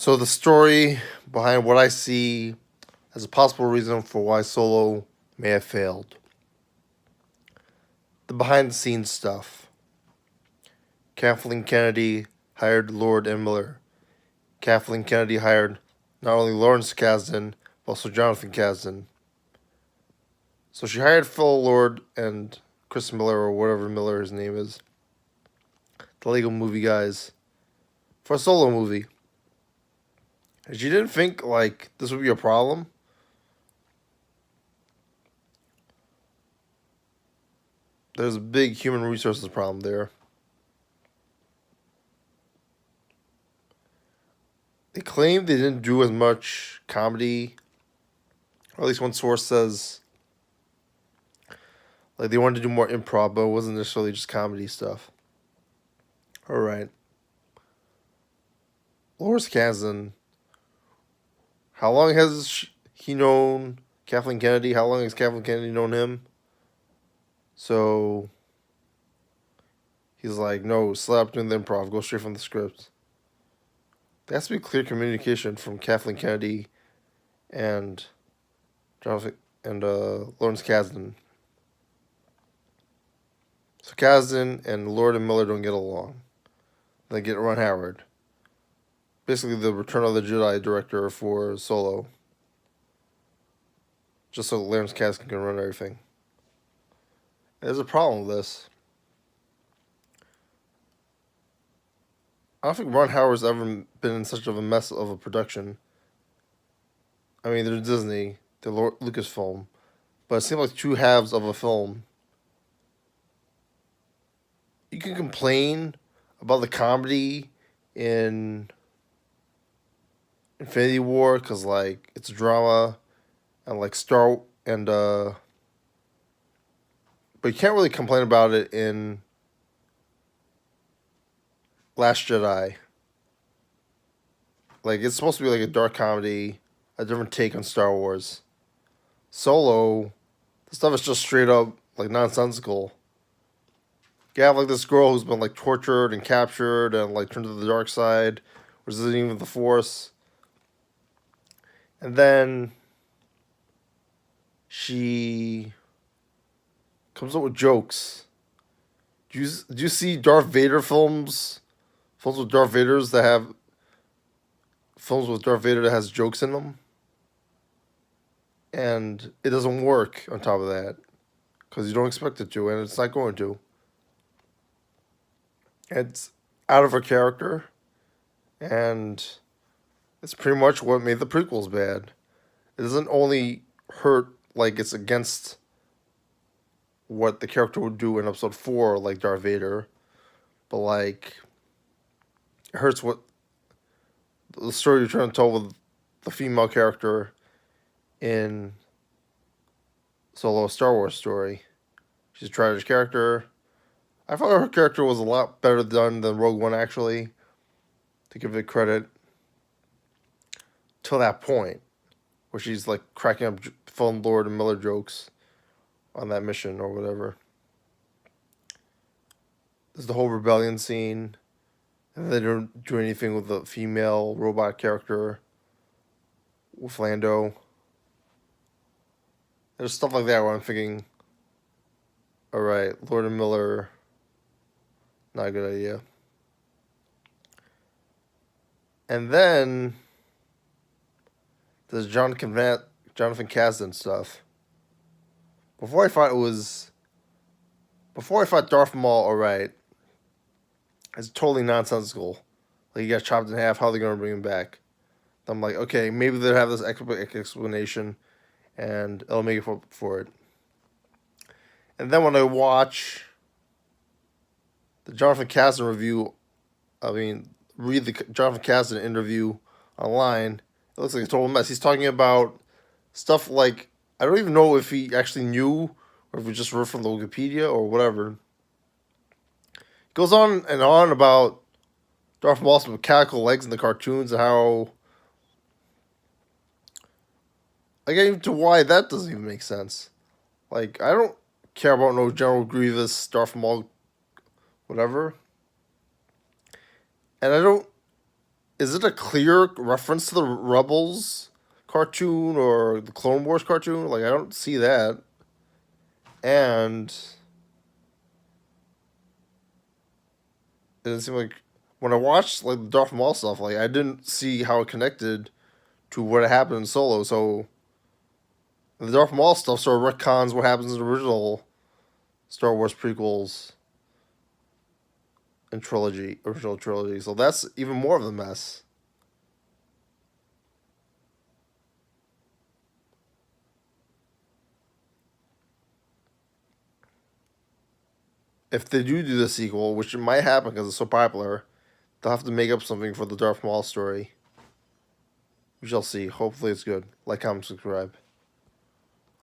So the story behind what I see as a possible reason for why Solo may have failed. The behind the scenes stuff. Kathleen Kennedy hired Lord and Miller. Kathleen Kennedy hired not only Lawrence Kasdan, but also Jonathan Kasdan. So she hired Phil Lord and Chris Miller, or whatever Miller his name is, the Lego movie guys, for a Solo movie. And she didn't think like this would be a problem. There's a big human resources problem there. They claim they didn't do as much comedy, or at least one source says like they wanted to do more improv, but it wasn't necessarily just comedy stuff. All right, Lawrence Kasdan. How long has he known Kathleen Kennedy? How long has Kathleen Kennedy known him? So he's like, no, stop doing the improv. Go straight from the script. There has to be clear communication from Kathleen Kennedy and Jonathan and Lawrence Kasdan. So Kasdan and Lord and Miller don't get along. They get Ron Howard, basically the Return of the Jedi director for Solo, just so Lawrence Kasdan can run everything. There's a problem with this. I don't think Ron Howard's ever been in such of a mess of a production. I mean, they're Disney, they're Lucasfilm, but it seems like two halves of a film. You can complain about the comedy in Infinity War because like it's drama and like but you can't really complain about it in Last Jedi. Like it's supposed to be like a dark comedy, a different take on Star Wars. Solo, the stuff is just straight up like nonsensical. You have like this girl who's been like tortured and captured and like turned to the dark side, resisting even the Force. And then she comes up with jokes. Do you see Darth Vader films? Films with Darth Vader's that have films with Darth Vader that has jokes in them, and it doesn't work. On top of that, because you don't expect it to, and it's not going to. It's out of her character, and it's pretty much what made the prequels bad. It doesn't only hurt like it's against what the character would do in episode 4, like Darth Vader, but like it hurts what the story you're trying to tell with the female character in Solo, a Star Wars story. She's a tragic character. I thought her character was a lot better done than Rogue One, actually, to give it credit. Till that point, where she's like cracking up Phil Lord and Miller jokes on that mission or whatever. There's the whole rebellion scene. And they don't do anything with the female robot character with Lando. There's stuff like that where I'm thinking, all right, Lord and Miller, not a good idea. And then there's Jonathan Kasdan stuff. Before I thought Darth Maul, all right, it's totally nonsensical. Like he got chopped in half. How are they gonna bring him back? I'm like, okay, maybe they'll have this explanation, and it'll make it for it. And then when I watch the Jonathan Kasdan read the Jonathan Kasdan interview online, it looks like a total mess. He's talking about stuff like, I don't even know if he actually knew or if he just wrote from the Wikipedia or whatever. He goes on and on about Darth Maul's mechanical legs in the cartoons and how, I get into why that doesn't even make sense. Like, I don't care about no General Grievous, Darth Maul, whatever. And I don't is it a clear reference to the Rebels cartoon or the Clone Wars cartoon? Like I don't see that. And it didn't seem like when I watched like the Darth Maul stuff, like I didn't see how it connected to what happened in Solo. So the Darth Maul stuff sort of retcons what happens in the original Star Wars prequels and original trilogy. So that's even more of a mess. If they do the sequel, which it might happen because it's so popular, they'll have to make up something for the Darth Maul story. We shall see. Hopefully, it's good. Like, comment, subscribe.